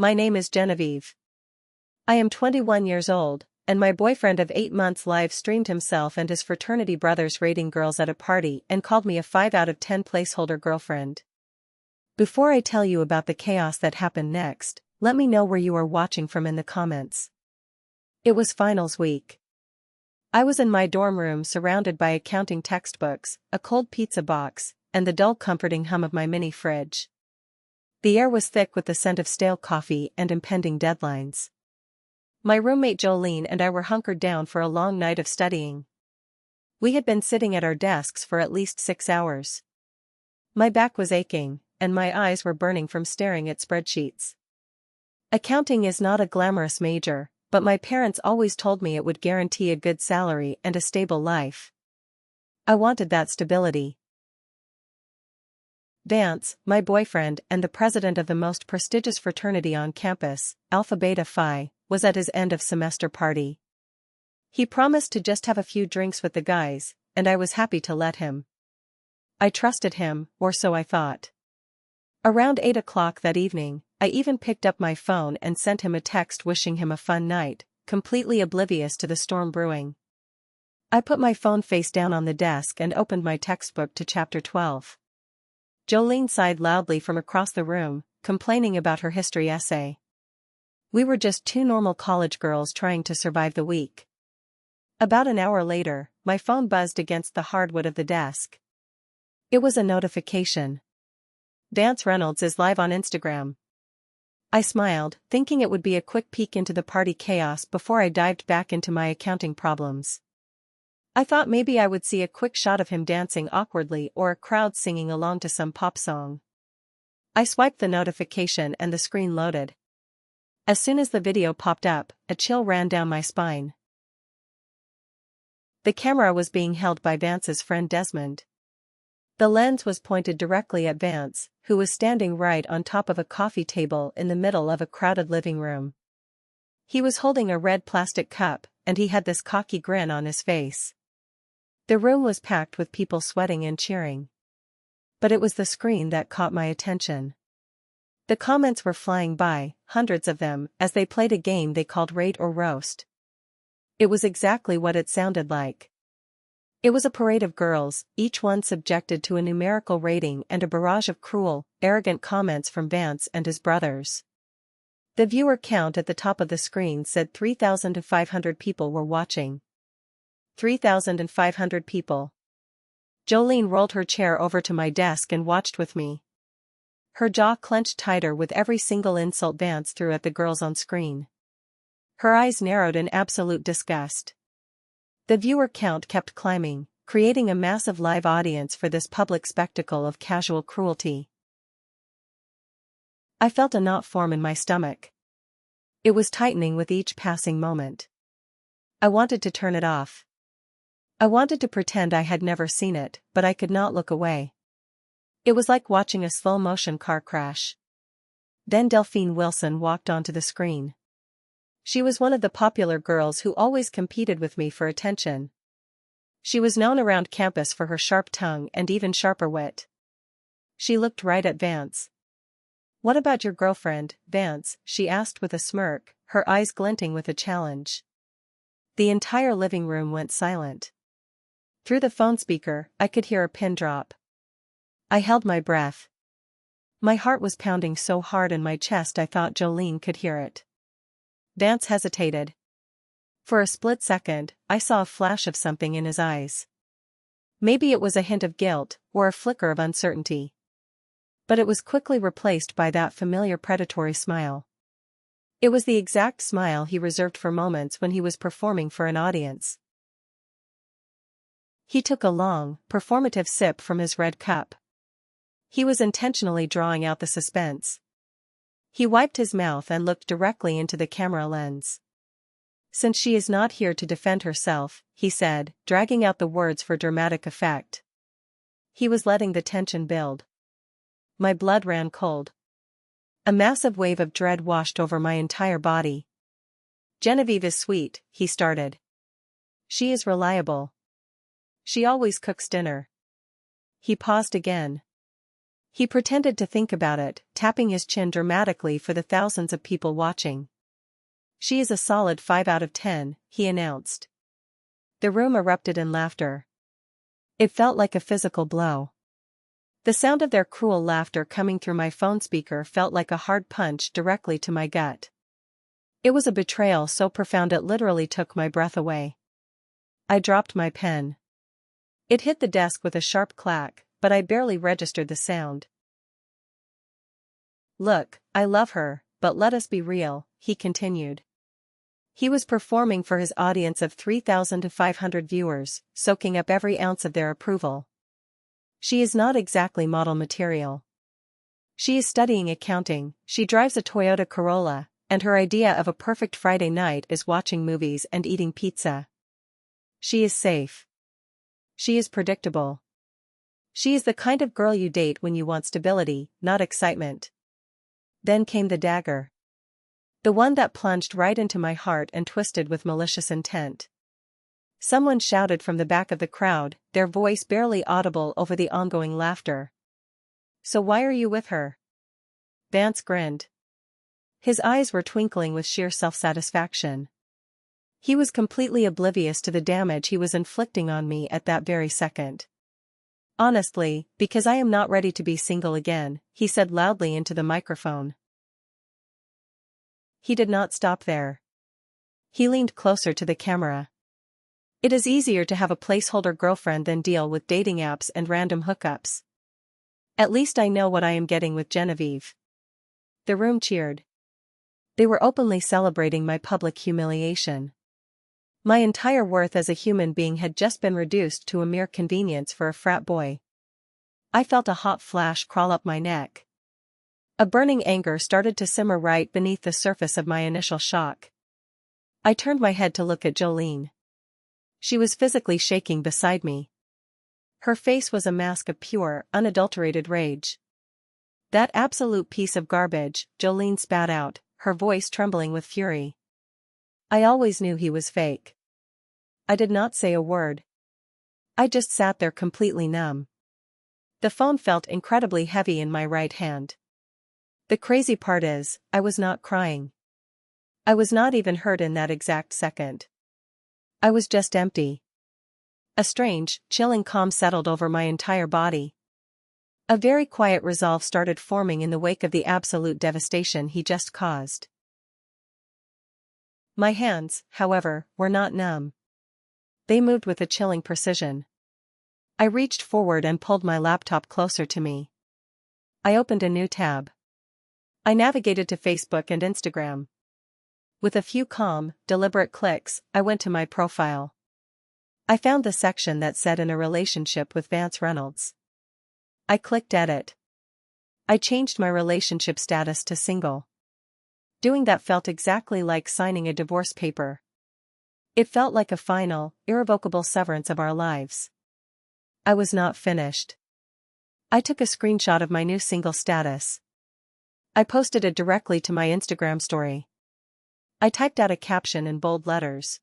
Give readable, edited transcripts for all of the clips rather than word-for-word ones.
My name is Genevieve. I am 21 years old, and my boyfriend of 8 months live streamed himself and his fraternity brothers rating girls at a party and called me a 5 out of 10 placeholder girlfriend. Before I tell you about the chaos that happened next, let me know where you are watching from in the comments. It was finals week. I was in my dorm room surrounded by accounting textbooks, a cold pizza box, and the dull comforting hum of my mini fridge. The air was thick with the scent of stale coffee and impending deadlines. My roommate Jolene and I were hunkered down for a long night of studying. We had been sitting at our desks for at least 6 hours. My back was aching, and my eyes were burning from staring at spreadsheets. Accounting is not a glamorous major, but my parents always told me it would guarantee a good salary and a stable life. I wanted that stability. Vance, my boyfriend and the president of the most prestigious fraternity on campus, Alpha Beta Phi, was at his end of semester party. He promised to just have a few drinks with the guys, and I was happy to let him. I trusted him, or so I thought. Around 8 o'clock that evening, I even picked up my phone and sent him a text wishing him a fun night, completely oblivious to the storm brewing. I put my phone face down on the desk and opened my textbook to chapter 12. Jolene sighed loudly from across the room, complaining about her history essay. We were just two normal college girls trying to survive the week. About an hour later, my phone buzzed against the hardwood of the desk. It was a notification. Vance Reynolds is live on Instagram. I smiled, thinking it would be a quick peek into the party chaos before I dived back into my accounting problems. I thought maybe I would see a quick shot of him dancing awkwardly or a crowd singing along to some pop song. I swiped the notification and the screen loaded. As soon as the video popped up, a chill ran down my spine. The camera was being held by Vance's friend Desmond. The lens was pointed directly at Vance, who was standing right on top of a coffee table in the middle of a crowded living room. He was holding a red plastic cup, and he had this cocky grin on his face. The room was packed with people sweating and cheering. But it was the screen that caught my attention. The comments were flying by, hundreds of them, as they played a game they called Rate or Roast. It was exactly what it sounded like. It was a parade of girls, each one subjected to a numerical rating and a barrage of cruel, arrogant comments from Vance and his brothers. The viewer count at the top of the screen said 3,500 people were watching. 3,500 people. Jolene rolled her chair over to my desk and watched with me. Her jaw clenched tighter with every single insult Vance threw at the girls on screen. Her eyes narrowed in absolute disgust. The viewer count kept climbing, creating a massive live audience for this public spectacle of casual cruelty. I felt a knot form in my stomach. It was tightening with each passing moment. I wanted to turn it off. I wanted to pretend I had never seen it, but I could not look away. It was like watching a slow-motion car crash. Then Delphine Wilson walked onto the screen. She was one of the popular girls who always competed with me for attention. She was known around campus for her sharp tongue and even sharper wit. She looked right at Vance. "What about your girlfriend, Vance?" she asked with a smirk, her eyes glinting with a challenge. The entire living room went silent. Through the phone speaker, I could hear a pin drop. I held my breath. My heart was pounding so hard in my chest I thought Jolene could hear it. Vance hesitated. For a split second, I saw a flash of something in his eyes. Maybe it was a hint of guilt, or a flicker of uncertainty. But it was quickly replaced by that familiar predatory smile. It was the exact smile he reserved for moments when he was performing for an audience. He took a long, performative sip from his red cup. He was intentionally drawing out the suspense. He wiped his mouth and looked directly into the camera lens. "Since she is not here to defend herself," he said, dragging out the words for dramatic effect. He was letting the tension build. My blood ran cold. A massive wave of dread washed over my entire body. "Genevieve is sweet," he started. "She is reliable. She always cooks dinner." He paused again. He pretended to think about it, tapping his chin dramatically for the thousands of people watching. "She is a solid 5 out of 10, he announced. The room erupted in laughter. It felt like a physical blow. The sound of their cruel laughter coming through my phone speaker felt like a hard punch directly to my gut. It was a betrayal so profound it literally took my breath away. I dropped my pen. It hit the desk with a sharp clack, but I barely registered the sound. "Look, I love her, but let us be real," he continued. He was performing for his audience of 3,500 viewers, soaking up every ounce of their approval. "She is not exactly model material. She is studying accounting, she drives a Toyota Corolla, and her idea of a perfect Friday night is watching movies and eating pizza. She is safe. She is predictable. She is the kind of girl you date when you want stability, not excitement." Then came the dagger. The one that plunged right into my heart and twisted with malicious intent. Someone shouted from the back of the crowd, their voice barely audible over the ongoing laughter. "So why are you with her?" Vance grinned. His eyes were twinkling with sheer self-satisfaction. He was completely oblivious to the damage he was inflicting on me at that very second. "Honestly, because I am not ready to be single again," he said loudly into the microphone. He did not stop there. He leaned closer to the camera. "It is easier to have a placeholder girlfriend than deal with dating apps and random hookups. At least I know what I am getting with Genevieve." The room cheered. They were openly celebrating my public humiliation. My entire worth as a human being had just been reduced to a mere convenience for a frat boy. I felt a hot flash crawl up my neck. A burning anger started to simmer right beneath the surface of my initial shock. I turned my head to look at Jolene. She was physically shaking beside me. Her face was a mask of pure, unadulterated rage. "That absolute piece of garbage," Jolene spat out, her voice trembling with fury. I always knew he was fake. I did not say a word. I just sat there completely numb. The phone felt incredibly heavy in my right hand. The crazy part is, I was not crying. I was not even hurt in that exact second. I was just empty. A strange, chilling calm settled over my entire body. A very quiet resolve started forming in the wake of the absolute devastation he just caused. My hands, however, were not numb. They moved with a chilling precision. I reached forward and pulled my laptop closer to me. I opened a new tab. I navigated to Facebook and Instagram. With a few calm, deliberate clicks, I went to my profile. I found the section that said "in a relationship with Vance Reynolds." I clicked edit. I changed my relationship status to single. Doing that felt exactly like signing a divorce paper. It felt like a final, irrevocable severance of our lives. I was not finished. I took a screenshot of my new single status. I posted it directly to my Instagram story. I typed out a caption in bold letters.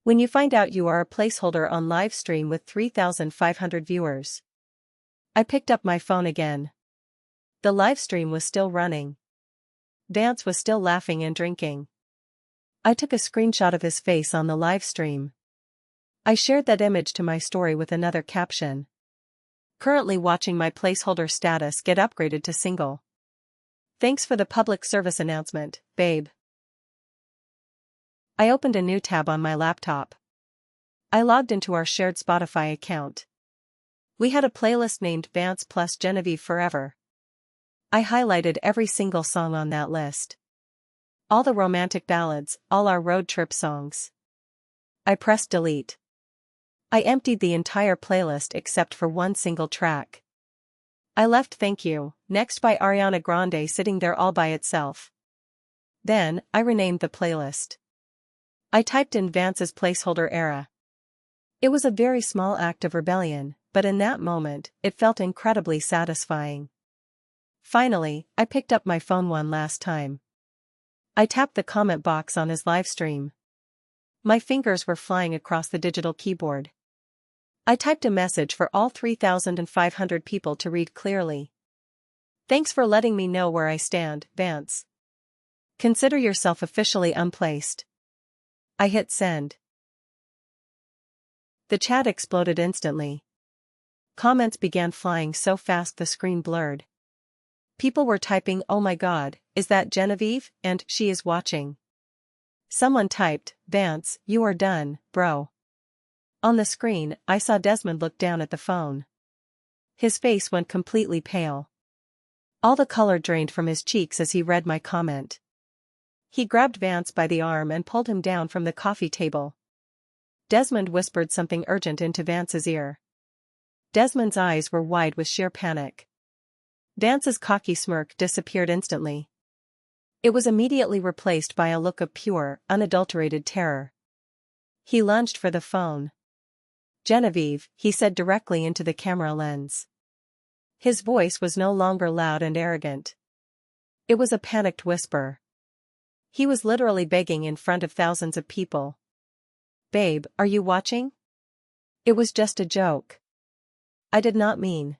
"When you find out you are a placeholder on live stream with 3,500 viewers." I picked up my phone again. The live stream was still running. Vance was still laughing and drinking. I took a screenshot of his face on the live stream. I shared that image to my story with another caption. "Currently watching my placeholder status get upgraded to single. Thanks for the public service announcement, babe." I opened a new tab on my laptop. I logged into our shared Spotify account. We had a playlist named Vance plus Genevieve Forever. I highlighted every single song on that list. All the romantic ballads, all our road trip songs. I pressed delete. I emptied the entire playlist except for one single track. I left "Thank You" next by Ariana Grande sitting there all by itself. Then, I renamed the playlist. I typed in Vance's placeholder era. It was a very small act of rebellion, but in that moment, it felt incredibly satisfying. Finally, I picked up my phone one last time. I tapped the comment box on his livestream. My fingers were flying across the digital keyboard. I typed a message for all 3,500 people to read clearly. Thanks for letting me know where I stand, Vance. Consider yourself officially unplaced. I hit send. The chat exploded instantly. Comments began flying so fast the screen blurred. People were typing, "Oh my god, is that Genevieve?" and "She is watching." Someone typed, "Vance, you are done, bro." On the screen, I saw Desmond look down at the phone. His face went completely pale. All the color drained from his cheeks as he read my comment. He grabbed Vance by the arm and pulled him down from the coffee table. Desmond whispered something urgent into Vance's ear. Desmond's eyes were wide with sheer panic. Vance's cocky smirk disappeared instantly. It was immediately replaced by a look of pure, unadulterated terror. He lunged for the phone. "Genevieve," he said directly into the camera lens. His voice was no longer loud and arrogant. It was a panicked whisper. He was literally begging in front of thousands of people. "Babe, are you watching? It was just a joke. I did not mean."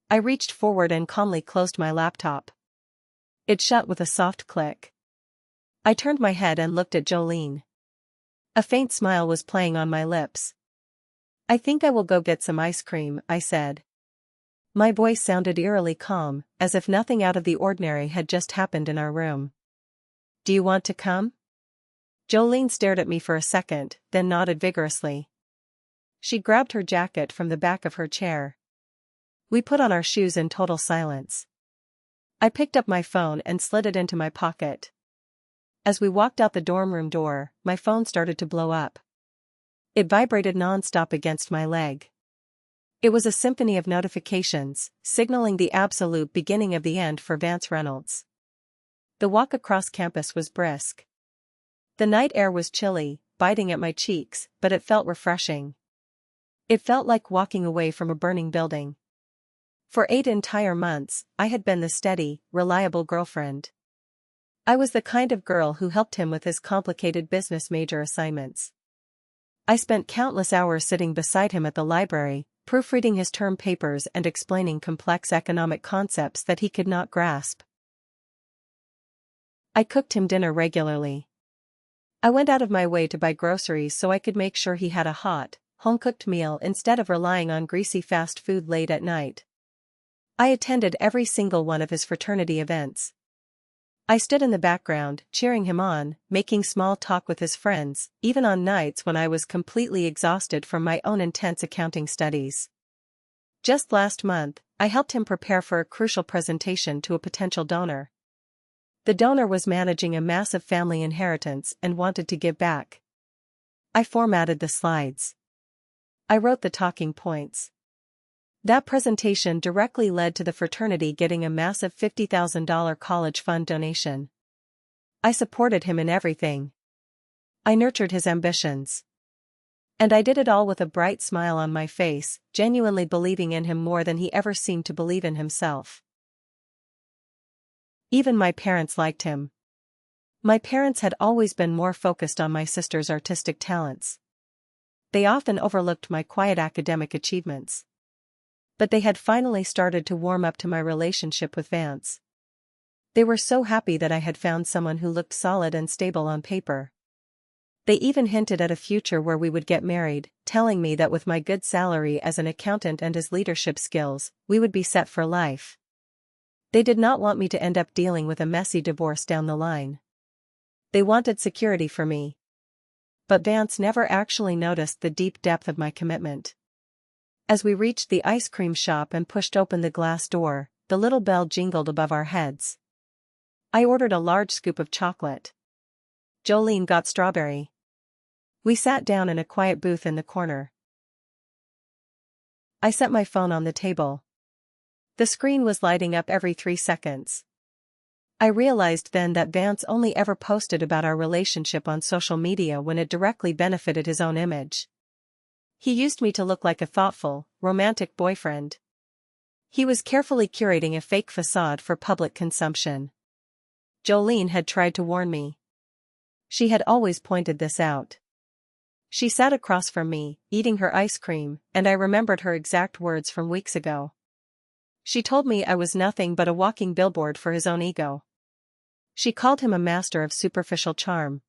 I reached forward and calmly closed my laptop. It shut with a soft click. I turned my head and looked at Jolene. A faint smile was playing on my lips. "I think I will go get some ice cream," I said. My voice sounded eerily calm, as if nothing out of the ordinary had just happened in our room. "Do you want to come?" Jolene stared at me for a second, then nodded vigorously. She grabbed her jacket from the back of her chair. We put on our shoes in total silence. I picked up my phone and slid it into my pocket. As we walked out the dorm room door, my phone started to blow up. It vibrated non-stop against my leg. It was a symphony of notifications, signaling the absolute beginning of the end for Vance Reynolds. The walk across campus was brisk. The night air was chilly, biting at my cheeks, but it felt refreshing. It felt like walking away from a burning building. For 8 entire months, I had been the steady, reliable girlfriend. I was the kind of girl who helped him with his complicated business major assignments. I spent countless hours sitting beside him at the library, proofreading his term papers and explaining complex economic concepts that he could not grasp. I cooked him dinner regularly. I went out of my way to buy groceries so I could make sure he had a hot, home-cooked meal instead of relying on greasy fast food late at night. I attended every single one of his fraternity events. I stood in the background, cheering him on, making small talk with his friends, even on nights when I was completely exhausted from my own intense accounting studies. Just last month, I helped him prepare for a crucial presentation to a potential donor. The donor was managing a massive family inheritance and wanted to give back. I formatted the slides. I wrote the talking points. That presentation directly led to the fraternity getting a massive $50,000 college fund donation. I supported him in everything. I nurtured his ambitions. And I did it all with a bright smile on my face, genuinely believing in him more than he ever seemed to believe in himself. Even my parents liked him. My parents had always been more focused on my sister's artistic talents. They often overlooked my quiet academic achievements. But they had finally started to warm up to my relationship with Vance. They were so happy that I had found someone who looked solid and stable on paper. They even hinted at a future where we would get married, telling me that with my good salary as an accountant and his leadership skills, we would be set for life. They did not want me to end up dealing with a messy divorce down the line. They wanted security for me. But Vance never actually noticed the deep depth of my commitment. As we reached the ice cream shop and pushed open the glass door, the little bell jingled above our heads. I ordered a large scoop of chocolate. Jolene got strawberry. We sat down in a quiet booth in the corner. I set my phone on the table. The screen was lighting up every 3 seconds. I realized then that Vance only ever posted about our relationship on social media when it directly benefited his own image. He used me to look like a thoughtful, romantic boyfriend. He was carefully curating a fake facade for public consumption. Jolene had tried to warn me. She had always pointed this out. She sat across from me, eating her ice cream, and I remembered her exact words from weeks ago. She told me I was nothing but a walking billboard for his own ego. She called him a master of superficial charm.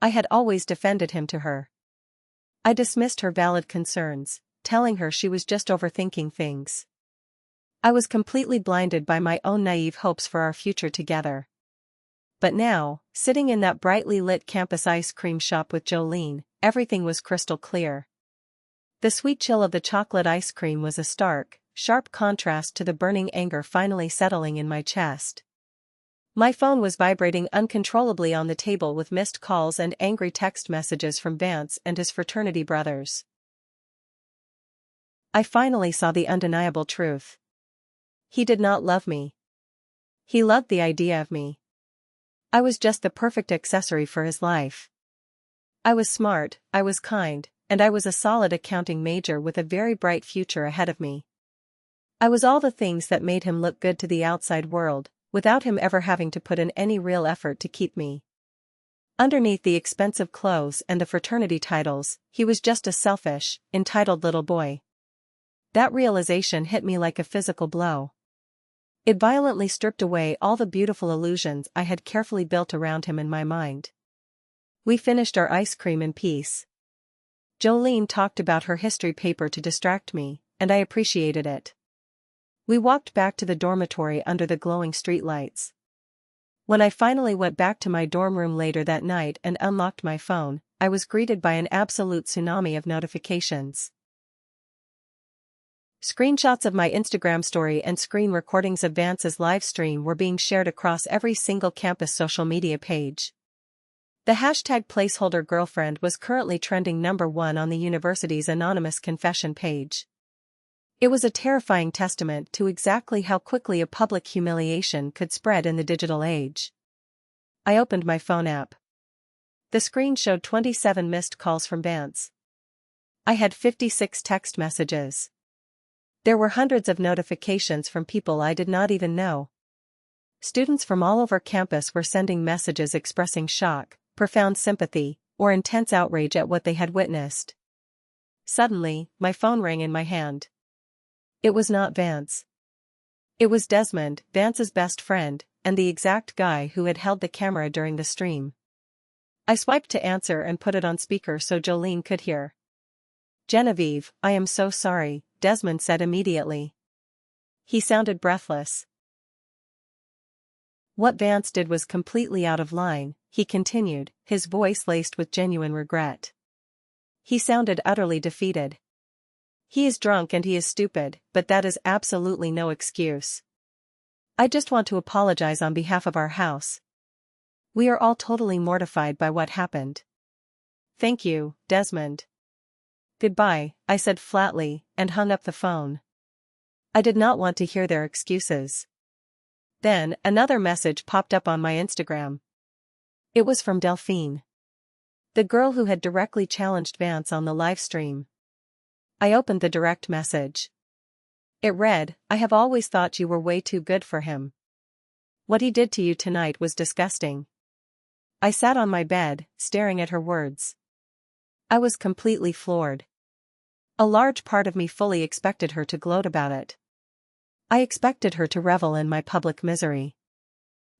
I had always defended him to her. I dismissed her valid concerns, telling her she was just overthinking things. I was completely blinded by my own naive hopes for our future together. But now, sitting in that brightly lit campus ice cream shop with Jolene, everything was crystal clear. The sweet chill of the chocolate ice cream was a stark, sharp contrast to the burning anger finally settling in my chest. My phone was vibrating uncontrollably on the table with missed calls and angry text messages from Vance and his fraternity brothers. I finally saw the undeniable truth. He did not love me. He loved the idea of me. I was just the perfect accessory for his life. I was smart, I was kind, and I was a solid accounting major with a very bright future ahead of me. I was all the things that made him look good to the outside world, without him ever having to put in any real effort to keep me. Underneath the expensive clothes and the fraternity titles, he was just a selfish, entitled little boy. That realization hit me like a physical blow. It violently stripped away all the beautiful illusions I had carefully built around him in my mind. We finished our ice cream in peace. Jolene talked about her history paper to distract me, and I appreciated it. We walked back to the dormitory under the glowing streetlights. When I finally went back to my dorm room later that night and unlocked my phone, I was greeted by an absolute tsunami of notifications. Screenshots of my Instagram story and screen recordings of Vance's live stream were being shared across every single campus social media page. The hashtag Placeholder girlfriend was currently trending #1 on the university's anonymous confession page. It was a terrifying testament to exactly how quickly a public humiliation could spread in the digital age. I opened my phone app. The screen showed 27 missed calls from Vance. I had 56 text messages. There were hundreds of notifications from people I did not even know. Students from all over campus were sending messages expressing shock, profound sympathy, or intense outrage at what they had witnessed. Suddenly, my phone rang in my hand. It was not Vance. It was Desmond, Vance's best friend, and the exact guy who had held the camera during the stream. I swiped to answer and put it on speaker so Jolene could hear. "Genevieve, I am so sorry," Desmond said immediately. He sounded breathless. "What Vance did was completely out of line," he continued, his voice laced with genuine regret. He sounded utterly defeated. "He is drunk and he is stupid, but that is absolutely no excuse. I just want to apologize on behalf of our house. We are all totally mortified by what happened. Thank you, Desmond. Goodbye," I said flatly, and hung up the phone. I did not want to hear their excuses. Then, another message popped up on my Instagram. It was from Delphine, the girl who had directly challenged Vance on the live stream. I opened the direct message. It read, "I have always thought you were way too good for him. What he did to you tonight was disgusting." I sat on my bed, staring at her words. I was completely floored. A large part of me fully expected her to gloat about it. I expected her to revel in my public misery.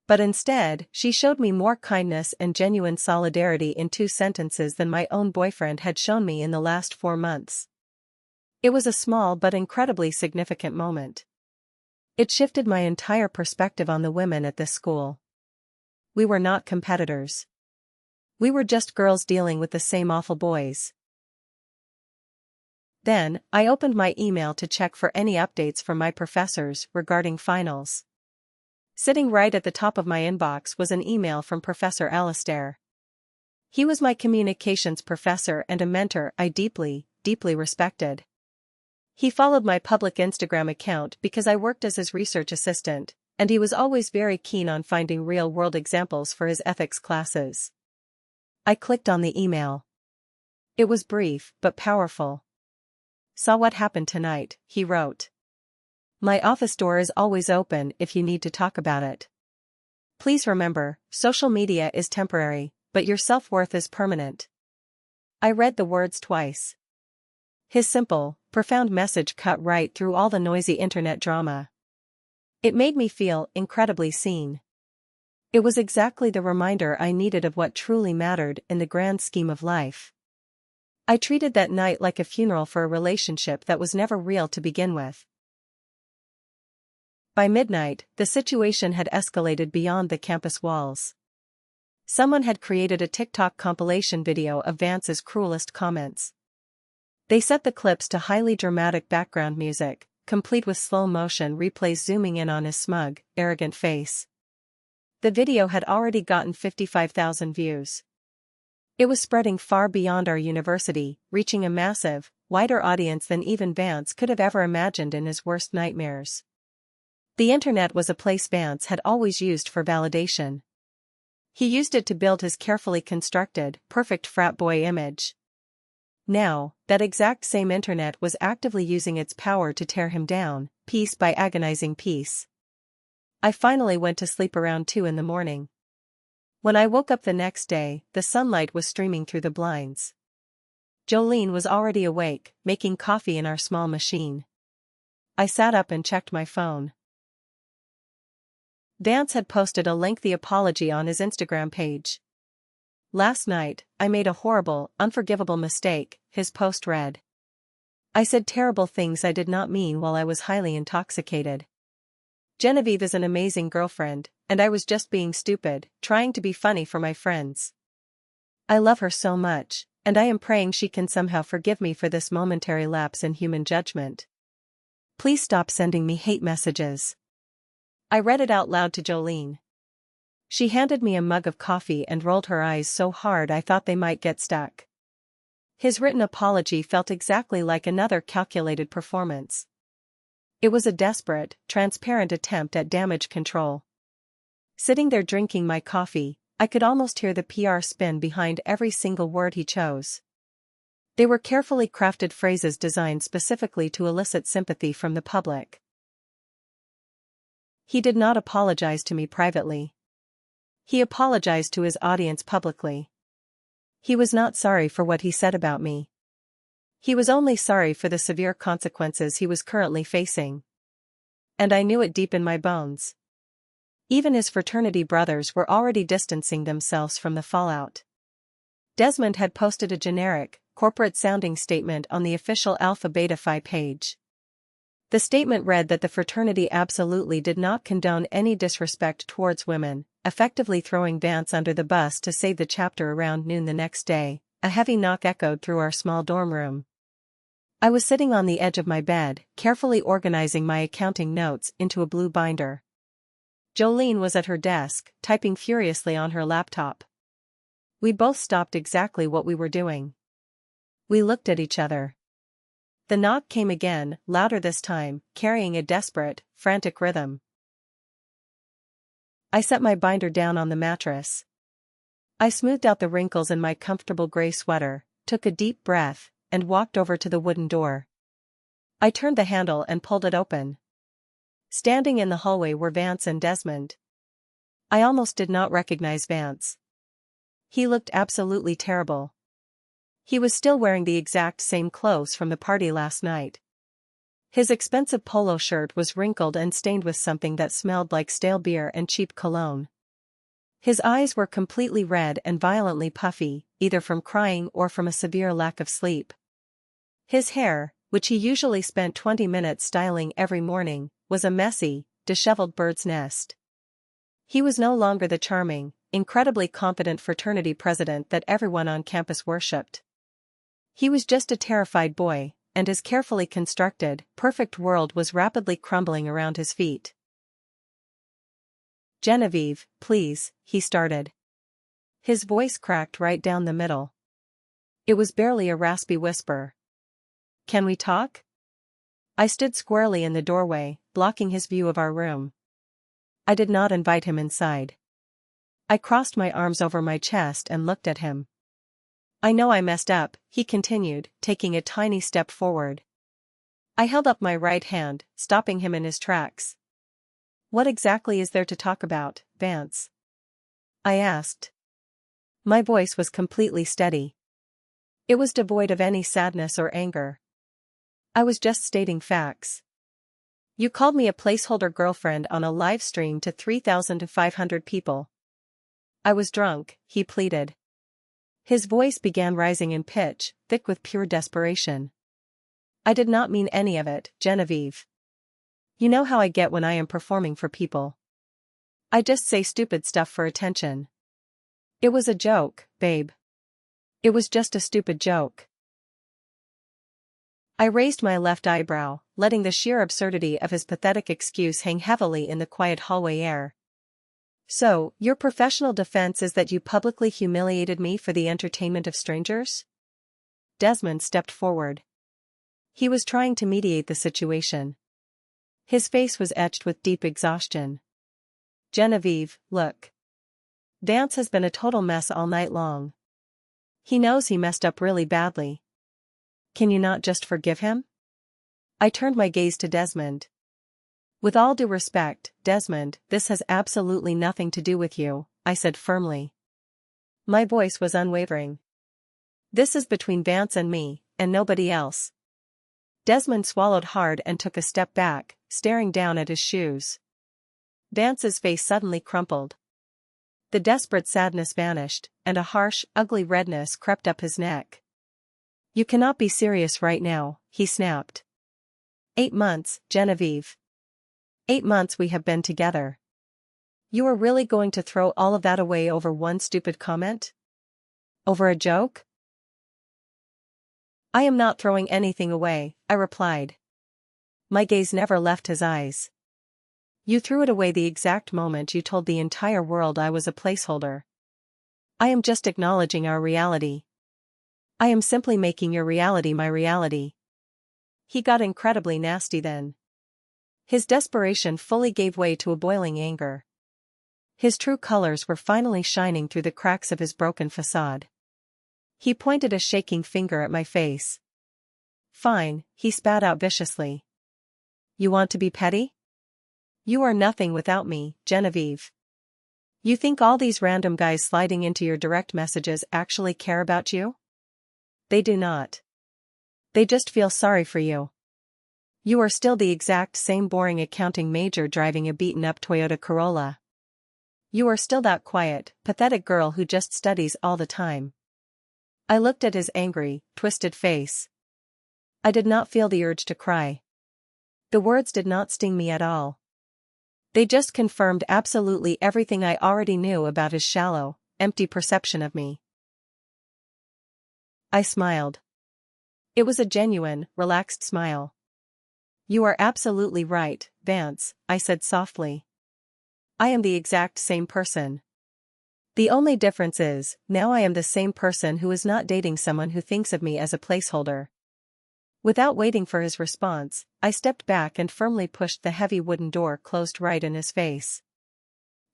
But instead, she showed me more kindness and genuine solidarity in 2 sentences than my own boyfriend had shown me in the last 4 months. It was a small but incredibly significant moment. It shifted my entire perspective on the women at this school. We were not competitors. We were just girls dealing with the same awful boys. Then, I opened my email to check for any updates from my professors regarding finals. Sitting right at the top of my inbox was an email from Professor Alistair. He was my communications professor and a mentor I deeply respected. He followed my public Instagram account because I worked as his research assistant, and he was always very keen on finding real-world examples for his ethics classes. I clicked on the email. It was brief but powerful. "Saw what happened tonight," he wrote. "My office door is always open if you need to talk about it. Please remember, social media is temporary, but your self-worth is permanent." I read the words twice. His simple, profound message cut right through all the noisy internet drama. It made me feel incredibly seen. It was exactly the reminder I needed of what truly mattered in the grand scheme of life. I treated that night like a funeral for a relationship that was never real to begin with. By midnight, the situation had escalated beyond the campus walls. Someone had created a TikTok compilation video of Vance's cruelest comments. They set the clips to highly dramatic background music, complete with slow-motion replays zooming in on his smug, arrogant face. The video had already gotten 55,000 views. It was spreading far beyond our university, reaching a massive, wider audience than even Vance could have ever imagined in his worst nightmares. The internet was a place Vance had always used for validation. He used it to build his carefully constructed, perfect frat boy image. Now, that exact same internet was actively using its power to tear him down, piece by agonizing piece. I finally went to sleep around 2 a.m. When I woke up the next day, the sunlight was streaming through the blinds. Jolene was already awake, making coffee in our small machine. I sat up and checked my phone. Vance had posted a lengthy apology on his Instagram page. "Last night, I made a horrible, unforgivable mistake," his post read. "I said terrible things I did not mean while I was highly intoxicated. Genevieve is an amazing girlfriend, and I was just being stupid, trying to be funny for my friends. I love her so much, and I am praying she can somehow forgive me for this momentary lapse in human judgment. Please stop sending me hate messages." I read it out loud to Jolene. She handed me a mug of coffee and rolled her eyes so hard I thought they might get stuck. His written apology felt exactly like another calculated performance. It was a desperate, transparent attempt at damage control. Sitting there drinking my coffee, I could almost hear the PR spin behind every single word he chose. They were carefully crafted phrases designed specifically to elicit sympathy from the public. He did not apologize to me privately. He apologized to his audience publicly. He was not sorry for what he said about me. He was only sorry for the severe consequences he was currently facing. And I knew it deep in my bones. Even his fraternity brothers were already distancing themselves from the fallout. Desmond had posted a generic, corporate-sounding statement on the official Alpha Beta Phi page. The statement read that the fraternity absolutely did not condone any disrespect towards women, effectively throwing Vance under the bus to save the chapter. Around noon the next day, a heavy knock echoed through our small dorm room. I was sitting on the edge of my bed, carefully organizing my accounting notes into a blue binder. Jolene was at her desk, typing furiously on her laptop. We both stopped exactly what we were doing. We looked at each other. The knock came again, louder this time, carrying a desperate, frantic rhythm. I set my binder down on the mattress. I smoothed out the wrinkles in my comfortable gray sweater, took a deep breath, and walked over to the wooden door. I turned the handle and pulled it open. Standing in the hallway were Vance and Desmond. I almost did not recognize Vance. He looked absolutely terrible. He was still wearing the exact same clothes from the party last night. His expensive polo shirt was wrinkled and stained with something that smelled like stale beer and cheap cologne. His eyes were completely red and violently puffy, either from crying or from a severe lack of sleep. His hair, which he usually spent 20 minutes styling every morning, was a messy, disheveled bird's nest. He was no longer the charming, incredibly confident fraternity president that everyone on campus worshipped. He was just a terrified boy, and his carefully constructed, perfect world was rapidly crumbling around his feet. "Genevieve, please," he started. His voice cracked right down the middle. It was barely a raspy whisper. "Can we talk?" I stood squarely in the doorway, blocking his view of our room. I did not invite him inside. I crossed my arms over my chest and looked at him. "I know I messed up," he continued, taking a tiny step forward. I held up my right hand, stopping him in his tracks. "What exactly is there to talk about, Vance?" I asked. My voice was completely steady. It was devoid of any sadness or anger. I was just stating facts. You called me a placeholder girlfriend on a live stream to 3,500 people. I was drunk, he pleaded. His voice began rising in pitch, thick with pure desperation. I did not mean any of it, Genevieve. You know how I get when I am performing for people. I just say stupid stuff for attention. It was a joke, babe. It was just a stupid joke. I raised my left eyebrow, letting the sheer absurdity of his pathetic excuse hang heavily in the quiet hallway air. So, your professional defense is that you publicly humiliated me for the entertainment of strangers? Desmond stepped forward. He was trying to mediate the situation. His face was etched with deep exhaustion. Genevieve, look. Vance has been a total mess all night long. He knows he messed up really badly. Can you not just forgive him? I turned my gaze to Desmond. With all due respect, Desmond, this has absolutely nothing to do with you, I said firmly. My voice was unwavering. This is between Vance and me, and nobody else. Desmond swallowed hard and took a step back, staring down at his shoes. Vance's face suddenly crumpled. The desperate sadness vanished, and a harsh, ugly redness crept up his neck. You cannot be serious right now, he snapped. 8 months, Genevieve. 8 months we have been together. You are really going to throw all of that away over one stupid comment? Over a joke? I am not throwing anything away, I replied. My gaze never left his eyes. You threw it away the exact moment you told the entire world I was a placeholder. I am just acknowledging our reality. I am simply making your reality my reality. He got incredibly nasty then. His desperation fully gave way to a boiling anger. His true colors were finally shining through the cracks of his broken facade. He pointed a shaking finger at my face. Fine, he spat out viciously. You want to be petty? You are nothing without me, Genevieve. You think all these random guys sliding into your direct messages actually care about you? They do not. They just feel sorry for you. You are still the exact same boring accounting major driving a beaten-up Toyota Corolla. You are still that quiet, pathetic girl who just studies all the time. I looked at his angry, twisted face. I did not feel the urge to cry. The words did not sting me at all. They just confirmed absolutely everything I already knew about his shallow, empty perception of me. I smiled. It was a genuine, relaxed smile. You are absolutely right, Vance, I said softly. I am the exact same person. The only difference is, now I am the same person who is not dating someone who thinks of me as a placeholder. Without waiting for his response, I stepped back and firmly pushed the heavy wooden door closed right in his face.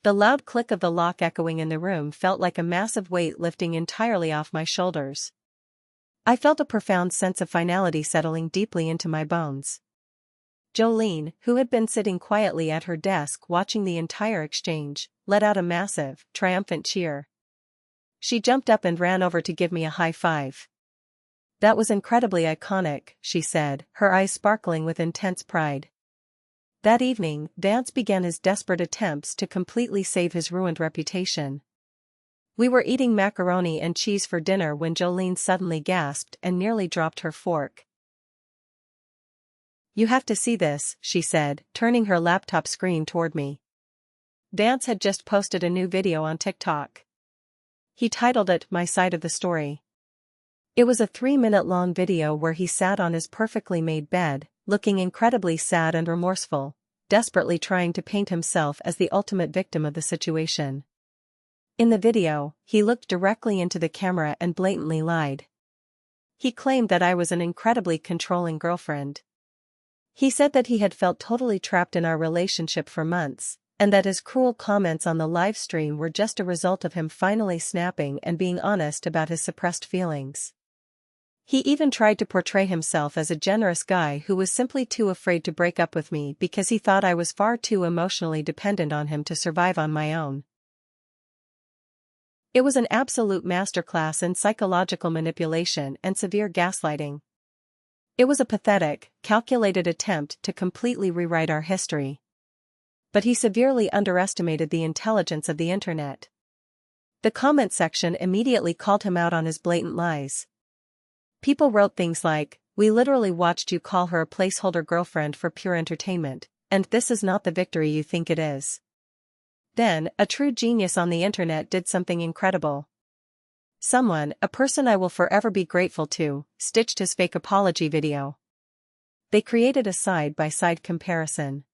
The loud click of the lock echoing in the room felt like a massive weight lifting entirely off my shoulders. I felt a profound sense of finality settling deeply into my bones. Jolene, who had been sitting quietly at her desk watching the entire exchange, let out a massive, triumphant cheer. She jumped up and ran over to give me a high five. That was incredibly iconic, she said, her eyes sparkling with intense pride. That evening, Vance began his desperate attempts to completely save his ruined reputation. We were eating macaroni and cheese for dinner when Jolene suddenly gasped and nearly dropped her fork. You have to see this, she said, turning her laptop screen toward me. Vance had just posted a new video on TikTok. He titled it My Side of the Story. It was a 3-minute-long video where he sat on his perfectly made bed, looking incredibly sad and remorseful, desperately trying to paint himself as the ultimate victim of the situation. In the video, he looked directly into the camera and blatantly lied. He claimed that I was an incredibly controlling girlfriend. He said that he had felt totally trapped in our relationship for months, and that his cruel comments on the live stream were just a result of him finally snapping and being honest about his suppressed feelings. He even tried to portray himself as a generous guy who was simply too afraid to break up with me because he thought I was far too emotionally dependent on him to survive on my own. It was an absolute masterclass in psychological manipulation and severe gaslighting. It was a pathetic, calculated attempt to completely rewrite our history. But he severely underestimated the intelligence of the internet. The comment section immediately called him out on his blatant lies. People wrote things like, "We literally watched you call her a placeholder girlfriend for pure entertainment, and this is not the victory you think it is." Then, a true genius on the internet did something incredible. Someone, a person I will forever be grateful to, stitched his fake apology video. They created a side-by-side comparison.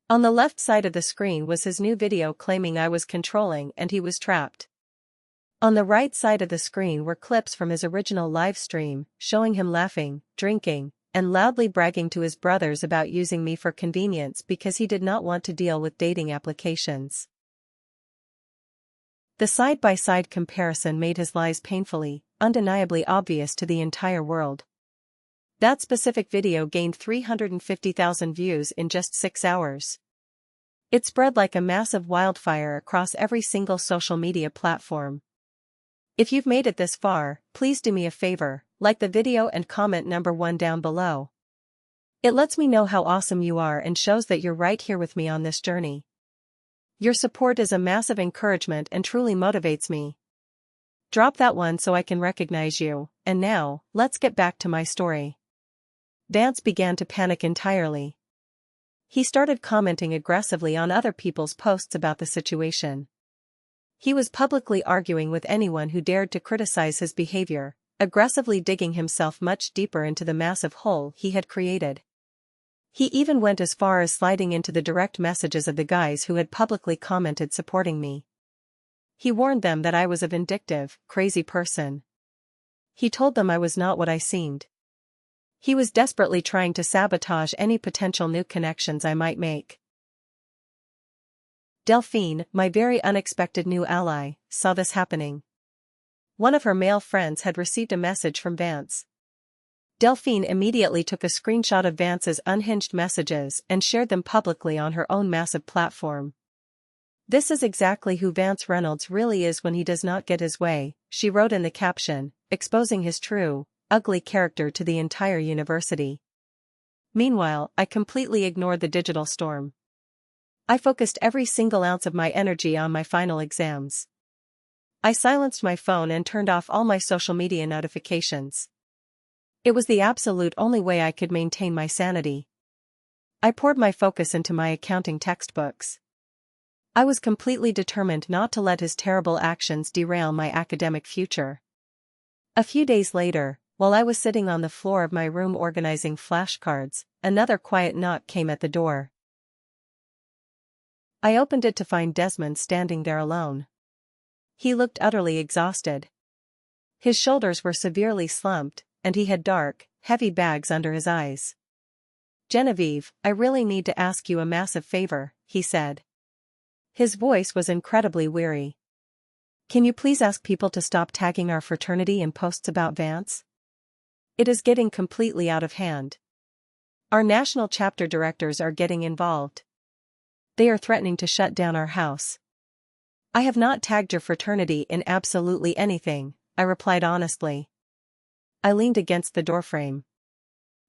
On the left side of the screen was his new video claiming I was controlling and he was trapped. On the right side of the screen were clips from his original live stream, showing him laughing, drinking, and loudly bragging to his brothers about using me for convenience because he did not want to deal with dating applications. The side-by-side comparison made his lies painfully, undeniably obvious to the entire world. That specific video gained 350,000 views in just 6 hours. It spread like a massive wildfire across every single social media platform. If you've made it this far, please do me a favor, like the video and comment number 1 down below. It lets me know how awesome you are and shows that you're right here with me on this journey. Your support is a massive encouragement and truly motivates me. Drop that one so I can recognize you, and now, let's get back to my story. Vance began to panic entirely. He started commenting aggressively on other people's posts about the situation. He was publicly arguing with anyone who dared to criticize his behavior, aggressively digging himself much deeper into the massive hole he had created. He even went as far as sliding into the direct messages of the guys who had publicly commented supporting me. He warned them that I was a vindictive, crazy person. He told them I was not what I seemed. He was desperately trying to sabotage any potential new connections I might make. Delphine, my very unexpected new ally, saw this happening. One of her male friends had received a message from Vance. Delphine immediately took a screenshot of Vance's unhinged messages and shared them publicly on her own massive platform. "This is exactly who Vance Reynolds really is when he does not get his way," she wrote in the caption, exposing his true, ugly character to the entire university. Meanwhile, I completely ignored the digital storm. I focused every single ounce of my energy on my final exams. I silenced my phone and turned off all my social media notifications. It was the absolute only way I could maintain my sanity. I poured my focus into my accounting textbooks. I was completely determined not to let his terrible actions derail my academic future. A few days later, while I was sitting on the floor of my room organizing flashcards, another quiet knock came at the door. I opened it to find Desmond standing there alone. He looked utterly exhausted. His shoulders were severely slumped, and he had dark, heavy bags under his eyes. "Genevieve, I really need to ask you a massive favor," he said. His voice was incredibly weary. "Can you please ask people to stop tagging our fraternity in posts about Vance? It is getting completely out of hand. Our national chapter directors are getting involved. They are threatening to shut down our house." "I have not tagged your fraternity in absolutely anything," I replied honestly. I leaned against the doorframe.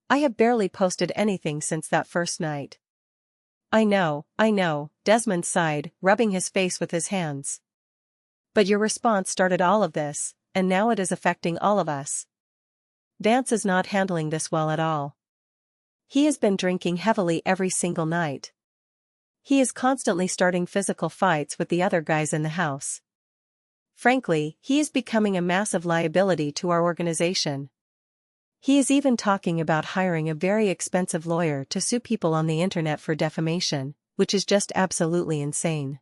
"I have barely posted anything since that first night." I know, Desmond sighed, rubbing his face with his hands. "But your response started all of this, and now it is affecting all of us. Vance is not handling this well at all. He has been drinking heavily every single night. He is constantly starting physical fights with the other guys in the house. Frankly, he is becoming a massive liability to our organization. He is even talking about hiring a very expensive lawyer to sue people on the internet for defamation, which is just absolutely insane."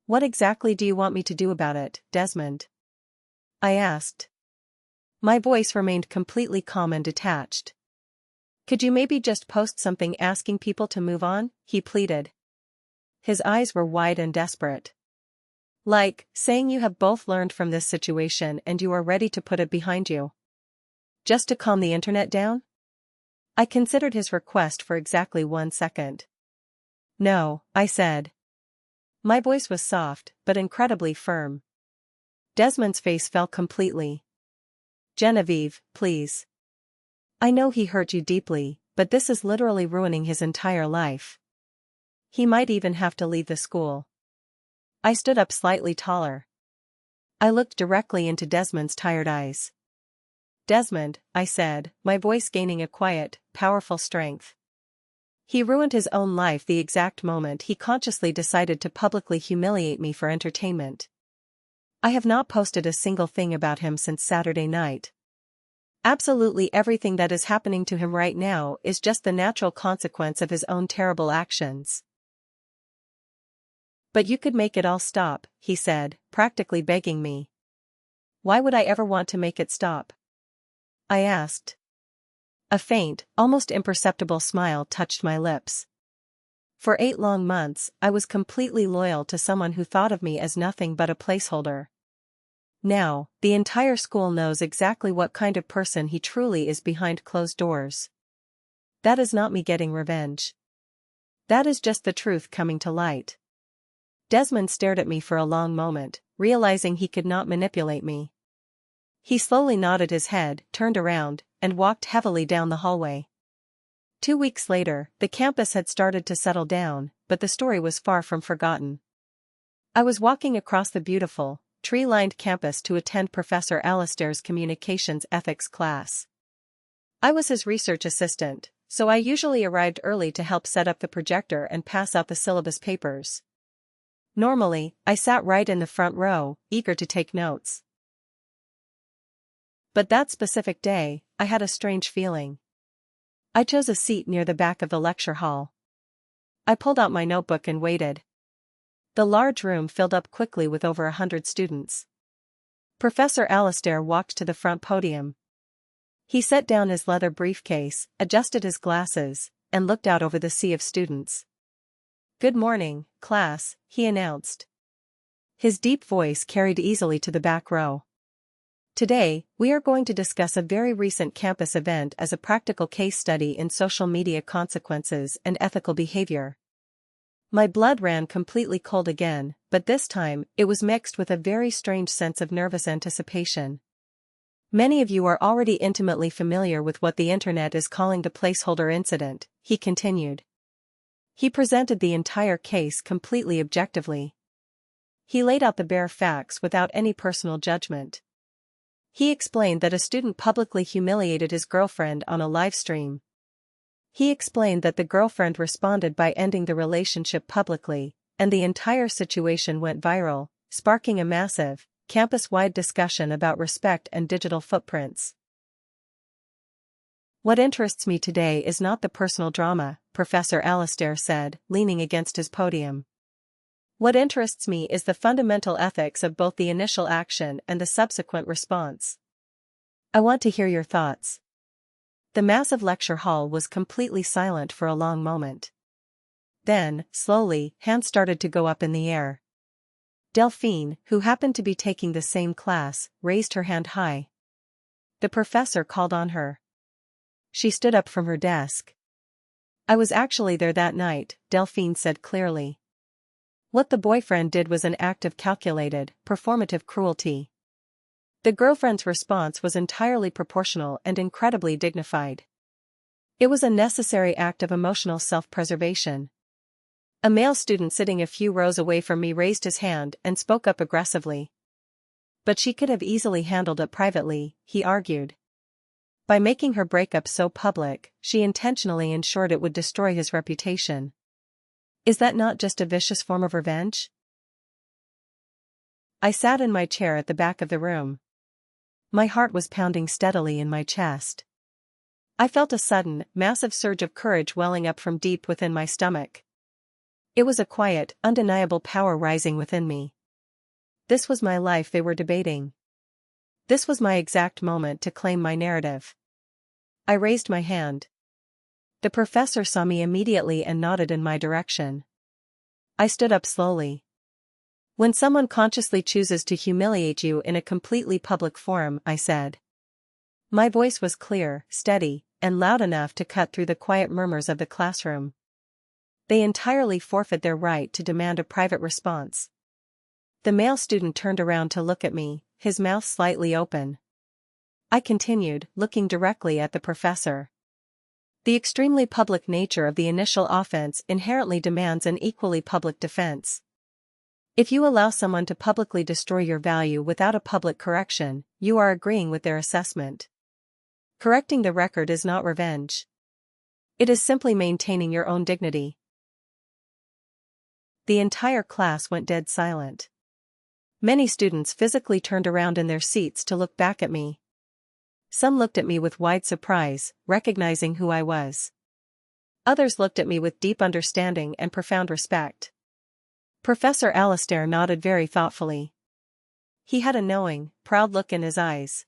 "What exactly do you want me to do about it, Desmond?" I asked. My voice remained completely calm and detached. "Could you maybe just post something asking people to move on?" he pleaded. His eyes were wide and desperate. "Like, saying you have both learned from this situation and you are ready to put it behind you. Just to calm the internet down?" I considered his request for exactly 1 second. "No," I said. My voice was soft, but incredibly firm. Desmond's face fell completely. "Genevieve, please. I know he hurt you deeply, but this is literally ruining his entire life. He might even have to leave the school. I stood up slightly taller. I looked directly into Desmond's tired eyes. Desmond, I said, my voice gaining a quiet, powerful strength. He ruined his own life the exact moment he consciously decided to publicly humiliate me for entertainment. I have not posted a single thing about him since Saturday night. Absolutely everything that is happening to him right now is just the natural consequence of his own terrible actions. But you could make it all stop, he said, practically begging me. Why would I ever want to make it stop? I asked. A faint, almost imperceptible smile touched my lips. For 8 long months, I was completely loyal to someone who thought of me as nothing but a placeholder. Now, the entire school knows exactly what kind of person he truly is behind closed doors. That is not me getting revenge. That is just the truth coming to light. Desmond stared at me for a long moment, realizing he could not manipulate me. He slowly nodded his head, turned around, and walked heavily down the hallway. 2 weeks later, the campus had started to settle down, but the story was far from forgotten. I was walking across the beautiful, tree-lined campus to attend Professor Alistair's communications ethics class. I was his research assistant, so I usually arrived early to help set up the projector and pass out the syllabus papers. Normally, I sat right in the front row, eager to take notes. But that specific day, I had a strange feeling. I chose a seat near the back of the lecture hall. I pulled out my notebook and waited. The large room filled up quickly with over 100 students. Professor Alistair walked to the front podium. He set down his leather briefcase, adjusted his glasses, and looked out over the sea of students. "Good morning, class," he announced. His deep voice carried easily to the back row. Today, we are going to discuss a very recent campus event as a practical case study in social media consequences and ethical behavior. My blood ran completely cold again, but this time, it was mixed with a very strange sense of nervous anticipation. Many of you are already intimately familiar with what the internet is calling the placeholder incident, he continued. He presented the entire case completely objectively. He laid out the bare facts without any personal judgment. He explained that a student publicly humiliated his girlfriend on a live stream. He explained that the girlfriend responded by ending the relationship publicly, and the entire situation went viral, sparking a massive, campus-wide discussion about respect and digital footprints. What interests me today is not the personal drama, Professor Alistair said, leaning against his podium. What interests me is the fundamental ethics of both the initial action and the subsequent response. I want to hear your thoughts. The massive lecture hall was completely silent for a long moment. Then, slowly, hands started to go up in the air. Delphine, who happened to be taking the same class, raised her hand high. The professor called on her. She stood up from her desk. I was actually there that night, Delphine said clearly. What the boyfriend did was an act of calculated, performative cruelty. The girlfriend's response was entirely proportional and incredibly dignified. It was a necessary act of emotional self-preservation. A male student sitting a few rows away from me raised his hand and spoke up aggressively. But she could have easily handled it privately, he argued. By making her breakup so public, she intentionally ensured it would destroy his reputation. Is that not just a vicious form of revenge? I sat in my chair at the back of the room. My heart was pounding steadily in my chest. I felt a sudden, massive surge of courage welling up from deep within my stomach. It was a quiet, undeniable power rising within me. This was my life they were debating. This was my exact moment to claim my narrative. I raised my hand. The professor saw me immediately and nodded in my direction. I stood up slowly. When someone consciously chooses to humiliate you in a completely public forum, I said. My voice was clear, steady, and loud enough to cut through the quiet murmurs of the classroom. They entirely forfeit their right to demand a private response. The male student turned around to look at me, his mouth slightly open. I continued, looking directly at the professor. The extremely public nature of the initial offense inherently demands an equally public defense. If you allow someone to publicly destroy your value without a public correction, you are agreeing with their assessment. Correcting the record is not revenge. It is simply maintaining your own dignity. The entire class went dead silent. Many students physically turned around in their seats to look back at me. Some looked at me with wide surprise, recognizing who I was. Others looked at me with deep understanding and profound respect. Professor Alastair nodded very thoughtfully. He had a knowing, proud look in his eyes.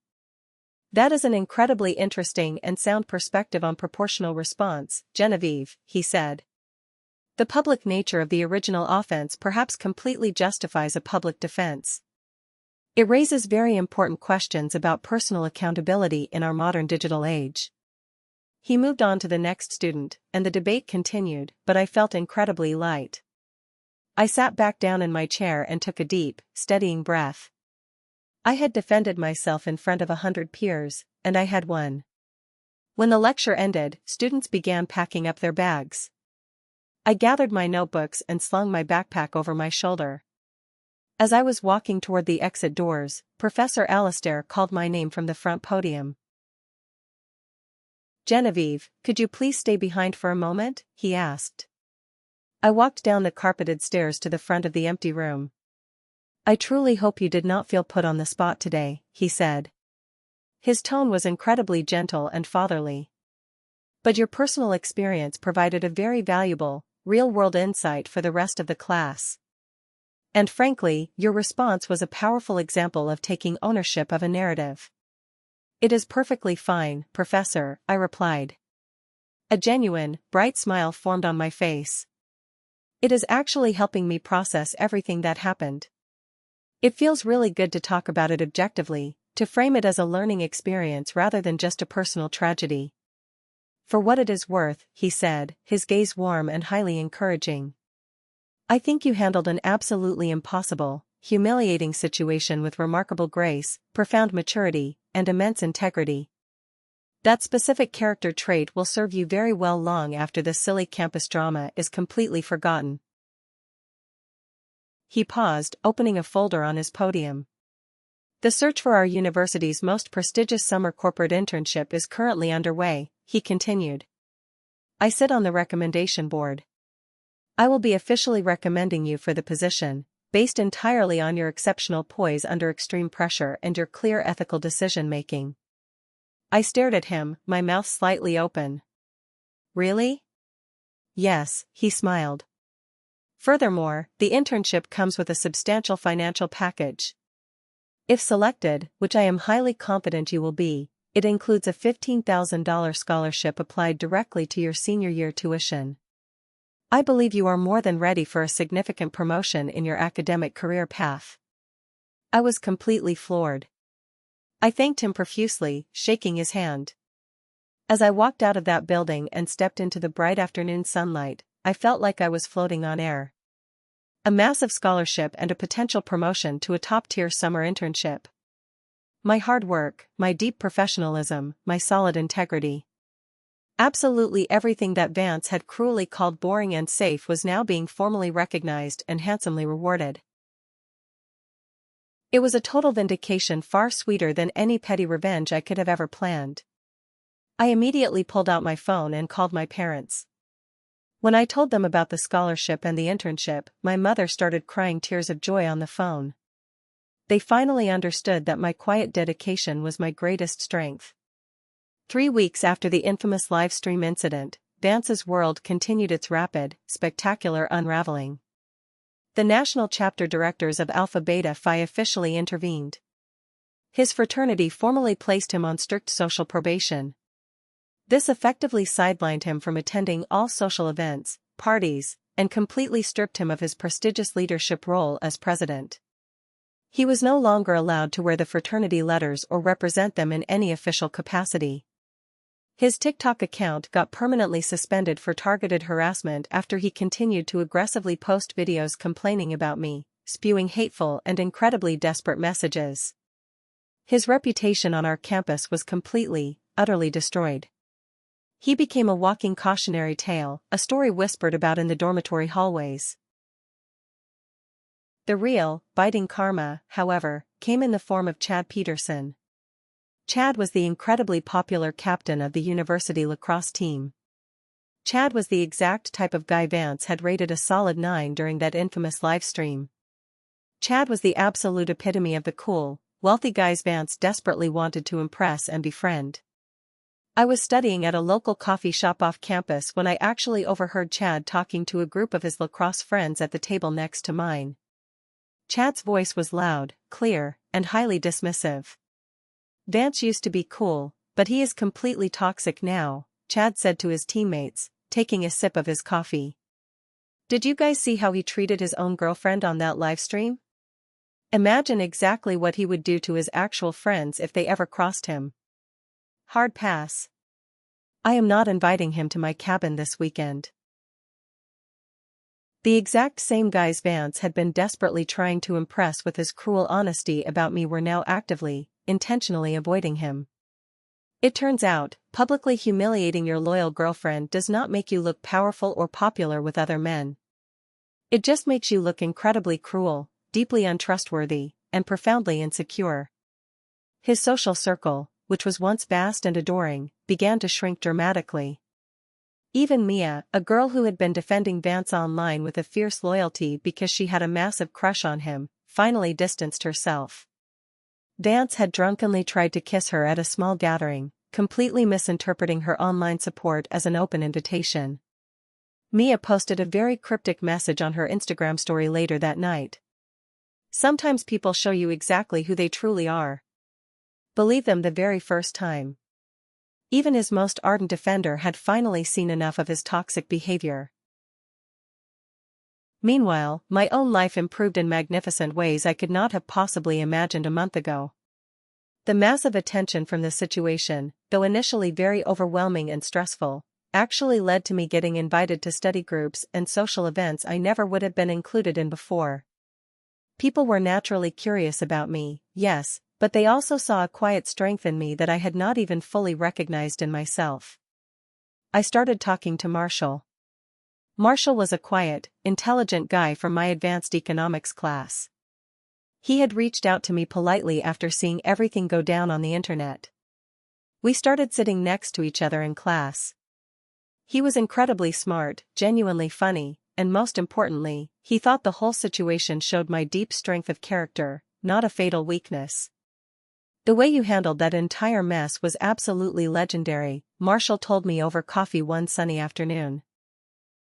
"That is an incredibly interesting and sound perspective on proportional response, Genevieve," he said. "The public nature of the original offense perhaps completely justifies a public defense. It raises very important questions about personal accountability in our modern digital age." He moved on to the next student, and the debate continued, but I felt incredibly light. I sat back down in my chair and took a deep, steadying breath. I had defended myself in front of 100 peers, and I had won. When the lecture ended, students began packing up their bags. I gathered my notebooks and slung my backpack over my shoulder. As I was walking toward the exit doors, Professor Alastair called my name from the front podium. "Genevieve, could you please stay behind for a moment?" he asked. I walked down the carpeted stairs to the front of the empty room. "I truly hope you did not feel put on the spot today," he said. His tone was incredibly gentle and fatherly. "But your personal experience provided a very valuable, real-world insight for the rest of the class. And frankly, your response was a powerful example of taking ownership of a narrative." "It is perfectly fine, Professor," I replied. A genuine, bright smile formed on my face. It is actually helping me process everything that happened. It feels really good to talk about it objectively, to frame it as a learning experience rather than just a personal tragedy. "For what it is worth," he said, his gaze warm and highly encouraging. "I think you handled an absolutely impossible, humiliating situation with remarkable grace, profound maturity, and immense integrity. That specific character trait will serve you very well long after this silly campus drama is completely forgotten." He paused, opening a folder on his podium. "The search for our university's most prestigious summer corporate internship is currently underway," he continued. "I sit on the recommendation board. I will be officially recommending you for the position, based entirely on your exceptional poise under extreme pressure and your clear ethical decision-making." I stared at him, my mouth slightly open. "Really?" "Yes," he smiled. "Furthermore, the internship comes with a substantial financial package. If selected, which I am highly confident you will be, it includes a $15,000 scholarship applied directly to your senior year tuition. I believe you are more than ready for a significant promotion in your academic career path." I was completely floored. I thanked him profusely, shaking his hand. As I walked out of that building and stepped into the bright afternoon sunlight, I felt like I was floating on air. A massive scholarship and a potential promotion to a top-tier summer internship. My hard work, my deep professionalism, my solid integrity. Absolutely everything that Vance had cruelly called boring and safe was now being formally recognized and handsomely rewarded. It was a total vindication far sweeter than any petty revenge I could have ever planned. I immediately pulled out my phone and called my parents. When I told them about the scholarship and the internship, my mother started crying tears of joy on the phone. They finally understood that my quiet dedication was my greatest strength. 3 weeks after the infamous live stream incident, Vance's world continued its rapid, spectacular unraveling. The national chapter directors of Alpha Beta Phi officially intervened. His fraternity formally placed him on strict social probation. This effectively sidelined him from attending all social events, parties, and completely stripped him of his prestigious leadership role as president. He was no longer allowed to wear the fraternity letters or represent them in any official capacity. His TikTok account got permanently suspended for targeted harassment after he continued to aggressively post videos complaining about me, spewing hateful and incredibly desperate messages. His reputation on our campus was completely, utterly destroyed. He became a walking cautionary tale, a story whispered about in the dormitory hallways. The real, biting karma, however, came in the form of Chad Peterson. Chad was the incredibly popular captain of the university lacrosse team. Chad was the exact type of guy Vance had rated a solid 9 during that infamous livestream. Chad was the absolute epitome of the cool, wealthy guys Vance desperately wanted to impress and befriend. I was studying at a local coffee shop off campus when I actually overheard Chad talking to a group of his lacrosse friends at the table next to mine. Chad's voice was loud, clear, and highly dismissive. "Vance used to be cool, but he is completely toxic now," Chad said to his teammates, taking a sip of his coffee. "Did you guys see how he treated his own girlfriend on that livestream? Imagine exactly what he would do to his actual friends if they ever crossed him. Hard pass. I am not inviting him to my cabin this weekend." The exact same guys Vance had been desperately trying to impress with his cruel honesty about me were now actively, intentionally avoiding him. It turns out, publicly humiliating your loyal girlfriend does not make you look powerful or popular with other men. It just makes you look incredibly cruel, deeply untrustworthy, and profoundly insecure. His social circle, which was once vast and adoring, began to shrink dramatically. Even Mia, a girl who had been defending Vance online with a fierce loyalty because she had a massive crush on him, finally distanced herself. Vance had drunkenly tried to kiss her at a small gathering, completely misinterpreting her online support as an open invitation. Mia posted a very cryptic message on her Instagram story later that night. "Sometimes people show you exactly who they truly are. Believe them the very first time." Even his most ardent defender had finally seen enough of his toxic behavior. Meanwhile, my own life improved in magnificent ways I could not have possibly imagined a month ago. The massive attention from this situation, though initially very overwhelming and stressful, actually led to me getting invited to study groups and social events I never would have been included in before. People were naturally curious about me, yes, but they also saw a quiet strength in me that I had not even fully recognized in myself. I started talking to Marshall. Marshall was a quiet, intelligent guy from my advanced economics class. He had reached out to me politely after seeing everything go down on the internet. We started sitting next to each other in class. He was incredibly smart, genuinely funny, and most importantly, he thought the whole situation showed my deep strength of character, not a fatal weakness. "The way you handled that entire mess was absolutely legendary," Marshall told me over coffee one sunny afternoon.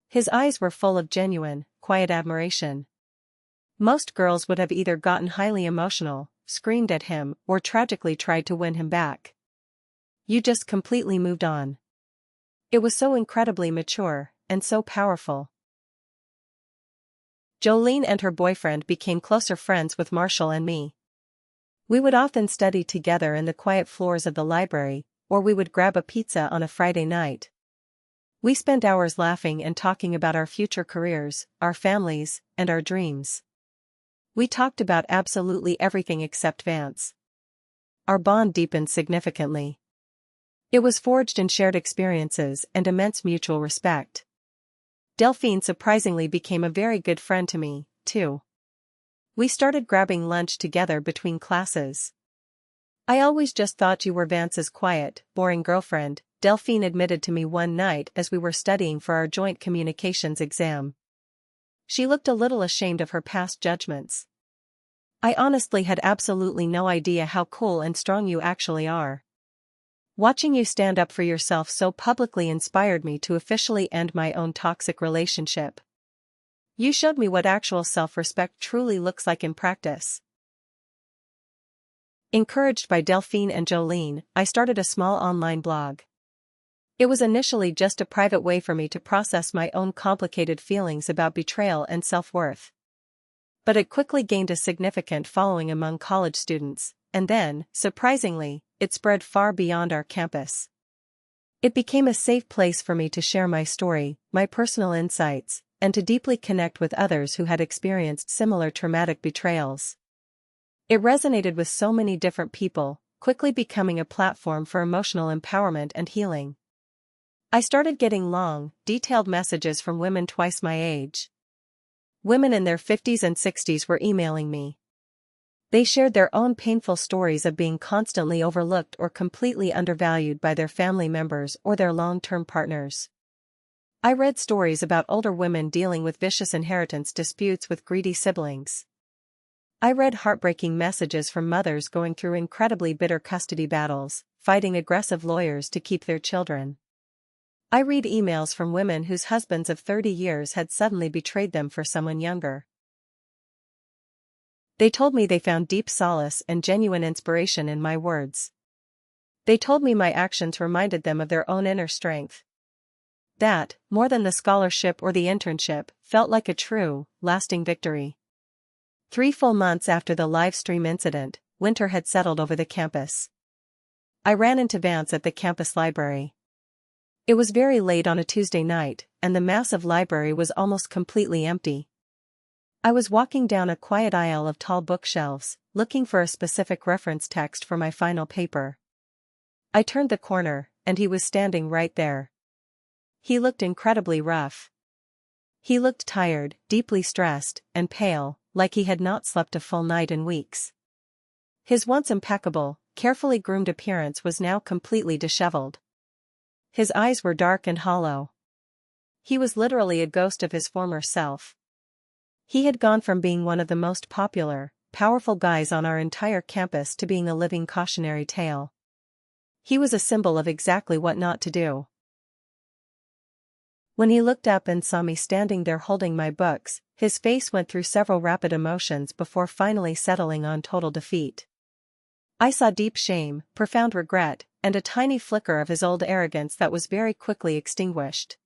His eyes were full of genuine, quiet admiration. Most girls would have either gotten highly emotional, screamed at him, or tragically tried to win him back. "You just completely moved on." It was so incredibly mature, and so powerful. Jolene and her boyfriend became closer friends with Marshall and me. We would often study together in the quiet floors of the library, or we would grab a pizza on a Friday night. We spent hours laughing and talking about our future careers, our families, and our dreams. We talked about absolutely everything except Vance. Our bond deepened significantly. It was forged in shared experiences and immense mutual respect. Delphine surprisingly became a very good friend to me, too. We started grabbing lunch together between classes. "I always just thought you were Vance's quiet, boring girlfriend," Delphine admitted to me one night as we were studying for our joint communications exam. She looked a little ashamed of her past judgments. "I honestly had absolutely no idea how cool and strong you actually are. Watching you stand up for yourself so publicly inspired me to officially end my own toxic relationship. You showed me what actual self-respect truly looks like in practice." Encouraged by Delphine and Jolene, I started a small online blog. It was initially just a private way for me to process my own complicated feelings about betrayal and self-worth. But it quickly gained a significant following among college students, and then, surprisingly, it spread far beyond our campus. It became a safe place for me to share my story, my personal insights, and to deeply connect with others who had experienced similar traumatic betrayals. It resonated with so many different people, quickly becoming a platform for emotional empowerment and healing. I started getting long, detailed messages from women twice my age. Women in their 50s and 60s were emailing me. They shared their own painful stories of being constantly overlooked or completely undervalued by their family members or their long-term partners. I read stories about older women dealing with vicious inheritance disputes with greedy siblings. I read heartbreaking messages from mothers going through incredibly bitter custody battles, fighting aggressive lawyers to keep their children. I read emails from women whose husbands of 30 years had suddenly betrayed them for someone younger. They told me they found deep solace and genuine inspiration in my words. They told me my actions reminded them of their own inner strength. That, more than the scholarship or the internship, felt like a true, lasting victory. 3 full months after the live stream incident, winter had settled over the campus. I ran into Vance at the campus library. It was very late on a Tuesday night, and the massive library was almost completely empty. I was walking down a quiet aisle of tall bookshelves, looking for a specific reference text for my final paper. I turned the corner, and he was standing right there. He looked incredibly rough. He looked tired, deeply stressed, and pale, like he had not slept a full night in weeks. His once impeccable, carefully groomed appearance was now completely disheveled. His eyes were dark and hollow. He was literally a ghost of his former self. He had gone from being one of the most popular, powerful guys on our entire campus to being a living cautionary tale. He was a symbol of exactly what not to do. When he looked up and saw me standing there holding my books, his face went through several rapid emotions before finally settling on total defeat. I saw deep shame, profound regret, and a tiny flicker of his old arrogance that was very quickly extinguished.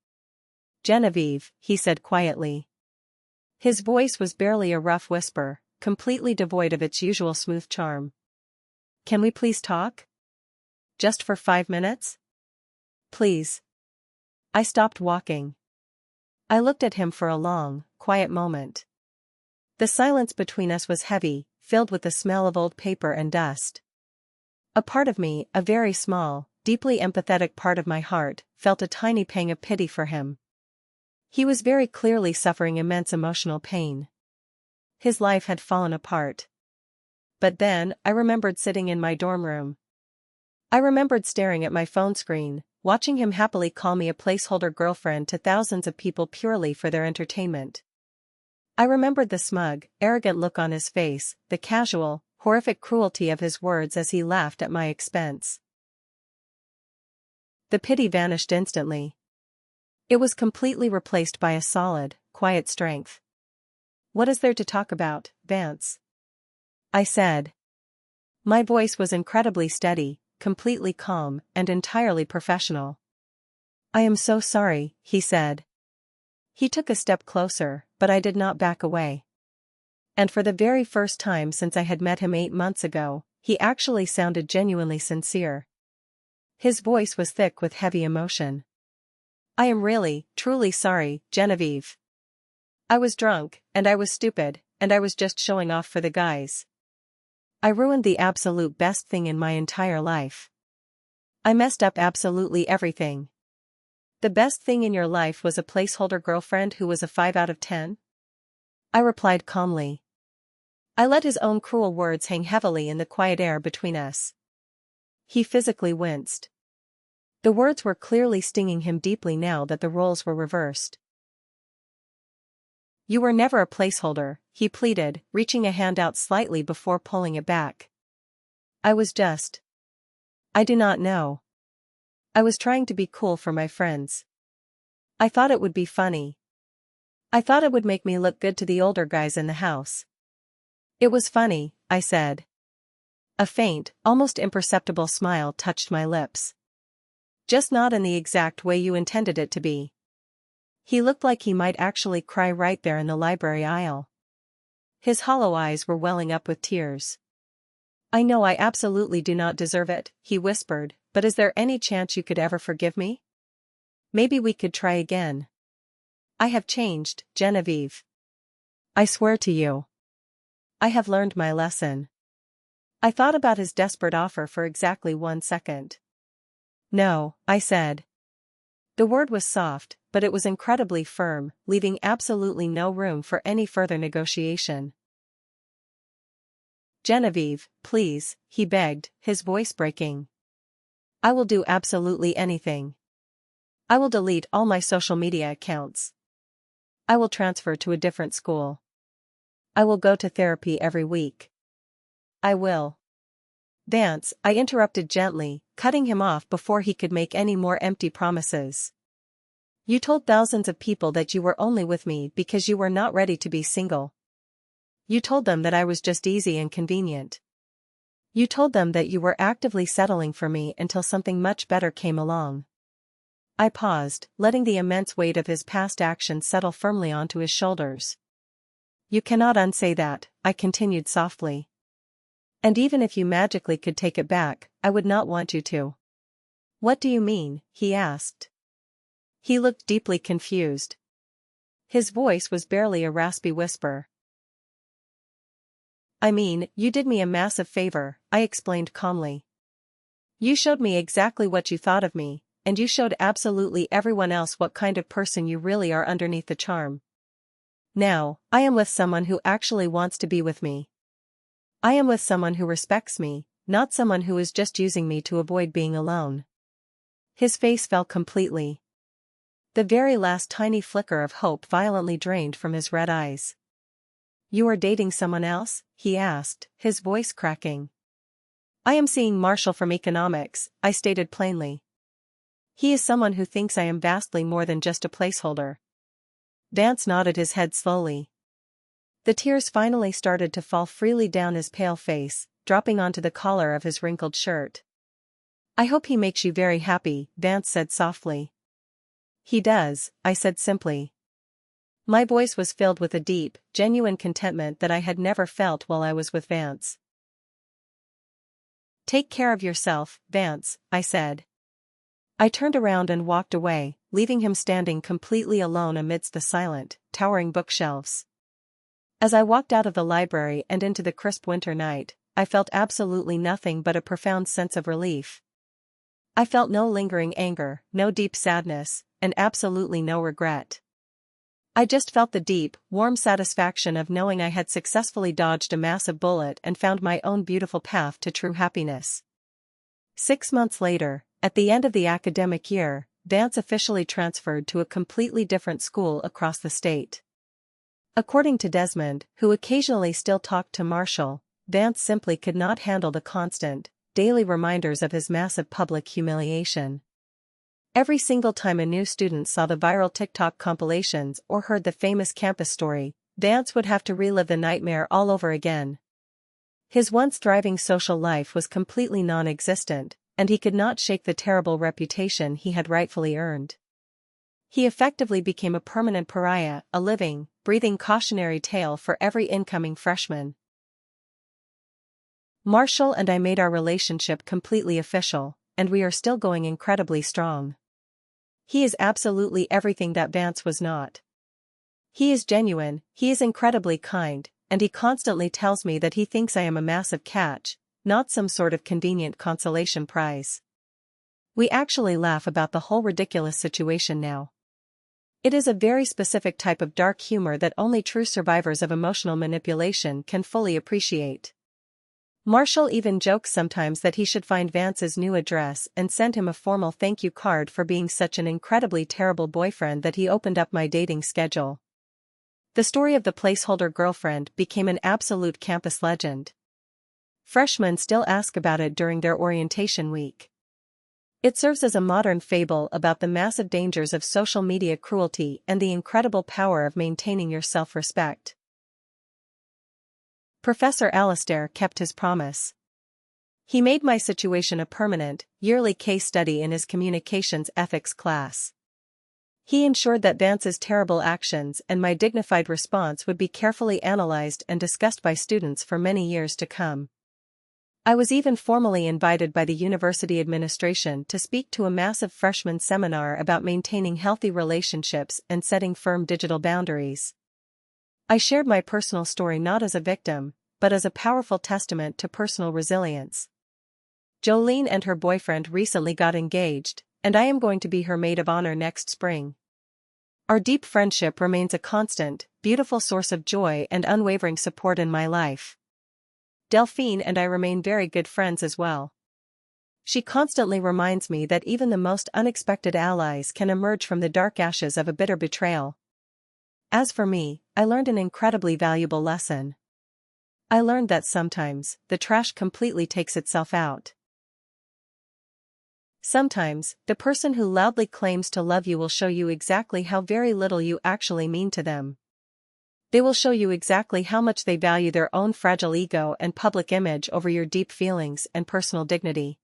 "Genevieve," he said quietly. His voice was barely a rough whisper, completely devoid of its usual smooth charm. "Can we please talk? Just for 5 minutes? Please." I stopped walking. I looked at him for a long, quiet moment. The silence between us was heavy, filled with the smell of old paper and dust. A part of me, a very small, deeply empathetic part of my heart, felt a tiny pang of pity for him. He was very clearly suffering immense emotional pain. His life had fallen apart. But then, I remembered sitting in my dorm room. I remembered staring at my phone screen, watching him happily call me a placeholder girlfriend to thousands of people purely for their entertainment. I remembered the smug, arrogant look on his face, the casual, horrific cruelty of his words as he laughed at my expense. The pity vanished instantly. It was completely replaced by a solid, quiet strength. "What is there to talk about, Vance?" I said. My voice was incredibly steady, completely calm, and entirely professional. "I am so sorry," he said. He took a step closer, but I did not back away. And for the very first time since I had met him 8 months ago, he actually sounded genuinely sincere. His voice was thick with heavy emotion. "I am really, truly sorry, Genevieve. I was drunk, and I was stupid, and I was just showing off for the guys. I ruined the absolute best thing in my entire life. I messed up absolutely everything." "The best thing in your life was a placeholder girlfriend who was a 5 out of 10? I replied calmly. I let his own cruel words hang heavily in the quiet air between us. He physically winced. The words were clearly stinging him deeply now that the roles were reversed. "You were never a placeholder," he pleaded, reaching a hand out slightly before pulling it back. I was just. I do not know. I was trying to be cool for my friends. I thought it would be funny. I thought it would make me look good to the older guys in the house. It was funny," I said. A faint, almost imperceptible smile touched my lips. "Just not in the exact way you intended it to be." He looked like he might actually cry right there in the library aisle. His hollow eyes were welling up with tears. "I know I absolutely do not deserve it," he whispered, "but is there any chance you could ever forgive me? Maybe we could try again. I have changed, Genevieve. I swear to you. I have learned my lesson." I thought about his desperate offer for exactly 1 second. No, I said. The word was soft, but it was incredibly firm, leaving absolutely no room for any further negotiation. Genevieve, please, he begged, his voice breaking. I will do absolutely anything. I will delete all my social media accounts. I will transfer to a different school. I will go to therapy every week. I will. Vance, I interrupted gently, cutting him off before he could make any more empty promises. You told thousands of people that you were only with me because you were not ready to be single. You told them that I was just easy and convenient. You told them that you were actively settling for me until something much better came along. I paused, letting the immense weight of his past actions settle firmly onto his shoulders. You cannot unsay that, I continued softly. And even if you magically could take it back, I would not want you to. What do you mean? He asked. He looked deeply confused. His voice was barely a raspy whisper. I mean, you did me a massive favor, I explained calmly. You showed me exactly what you thought of me, and you showed absolutely everyone else what kind of person you really are underneath the charm. Now, I am with someone who actually wants to be with me. I am with someone who respects me, not someone who is just using me to avoid being alone. His face fell completely. The very last tiny flicker of hope violently drained from his red eyes. You are dating someone else? He asked, his voice cracking. I am seeing Marshall from economics, I stated plainly. He is someone who thinks I am vastly more than just a placeholder. Vance nodded his head slowly. The tears finally started to fall freely down his pale face, dropping onto the collar of his wrinkled shirt. I hope he makes you very happy, Vance said softly. He does, I said simply. My voice was filled with a deep, genuine contentment that I had never felt while I was with Vance. Take care of yourself, Vance, I said. I turned around and walked away, leaving him standing completely alone amidst the silent, towering bookshelves. As I walked out of the library and into the crisp winter night, I felt absolutely nothing but a profound sense of relief. I felt no lingering anger, no deep sadness, and absolutely no regret. I just felt the deep, warm satisfaction of knowing I had successfully dodged a massive bullet and found my own beautiful path to true happiness. 6 months later, at the end of the academic year, Vance officially transferred to a completely different school across the state. According to Desmond, who occasionally still talked to Marshall, Vance simply could not handle the constant, daily reminders of his massive public humiliation. Every single time a new student saw the viral TikTok compilations or heard the famous campus story, Vance would have to relive the nightmare all over again. His once thriving social life was completely non-existent, and he could not shake the terrible reputation he had rightfully earned. He effectively became a permanent pariah, a living, breathing cautionary tale for every incoming freshman. Marshall and I made our relationship completely official, and we are still going incredibly strong. He is absolutely everything that Vance was not. He is genuine, he is incredibly kind, and he constantly tells me that he thinks I am a massive catch, not some sort of convenient consolation prize. We actually laugh about the whole ridiculous situation now. It is a very specific type of dark humor that only true survivors of emotional manipulation can fully appreciate. Marshall even jokes sometimes that he should find Vance's new address and send him a formal thank you card for being such an incredibly terrible boyfriend that he opened up my dating schedule. The story of the placeholder girlfriend became an absolute campus legend. Freshmen still ask about it during their orientation week. It serves as a modern fable about the massive dangers of social media cruelty and the incredible power of maintaining your self-respect. Professor Alistair kept his promise. He made my situation a permanent, yearly case study in his communications ethics class. He ensured that Vance's terrible actions and my dignified response would be carefully analyzed and discussed by students for many years to come. I was even formally invited by the university administration to speak to a massive freshman seminar about maintaining healthy relationships and setting firm digital boundaries. I shared my personal story not as a victim, but as a powerful testament to personal resilience. Jolene and her boyfriend recently got engaged, and I am going to be her maid of honor next spring. Our deep friendship remains a constant, beautiful source of joy and unwavering support in my life. Delphine and I remain very good friends as well. She constantly reminds me that even the most unexpected allies can emerge from the dark ashes of a bitter betrayal. As for me, I learned an incredibly valuable lesson. I learned that sometimes, the trash completely takes itself out. Sometimes, the person who loudly claims to love you will show you exactly how very little you actually mean to them. They will show you exactly how much they value their own fragile ego and public image over your deep feelings and personal dignity.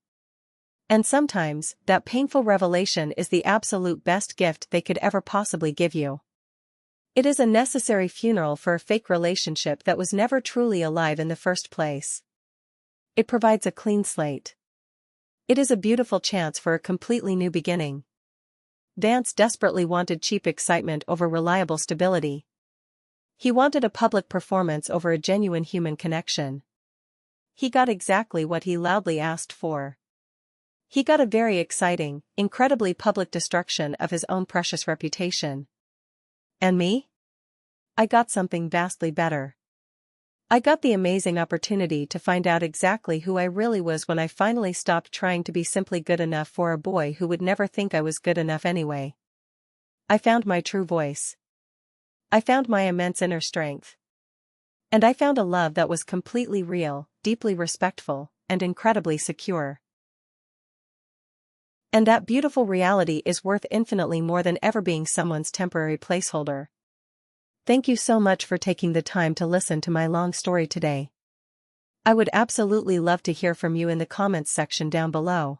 And sometimes, that painful revelation is the absolute best gift they could ever possibly give you. It is a necessary funeral for a fake relationship that was never truly alive in the first place. It provides a clean slate. It is a beautiful chance for a completely new beginning. Vance desperately wanted cheap excitement over reliable stability. He wanted a public performance over a genuine human connection. He got exactly what he loudly asked for. He got a very exciting, incredibly public destruction of his own precious reputation. And me? I got something vastly better. I got the amazing opportunity to find out exactly who I really was when I finally stopped trying to be simply good enough for a boy who would never think I was good enough anyway. I found my true voice. I found my immense inner strength. And I found a love that was completely real, deeply respectful, and incredibly secure. And that beautiful reality is worth infinitely more than ever being someone's temporary placeholder. Thank you so much for taking the time to listen to my long story today. I would absolutely love to hear from you in the comments section down below.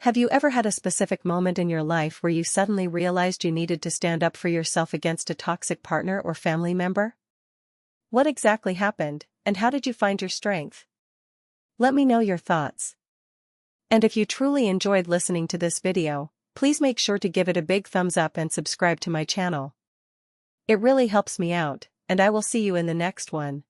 Have you ever had a specific moment in your life where you suddenly realized you needed to stand up for yourself against a toxic partner or family member? What exactly happened, and how did you find your strength? Let me know your thoughts. And if you truly enjoyed listening to this video, please make sure to give it a big thumbs up and subscribe to my channel. It really helps me out, and I will see you in the next one.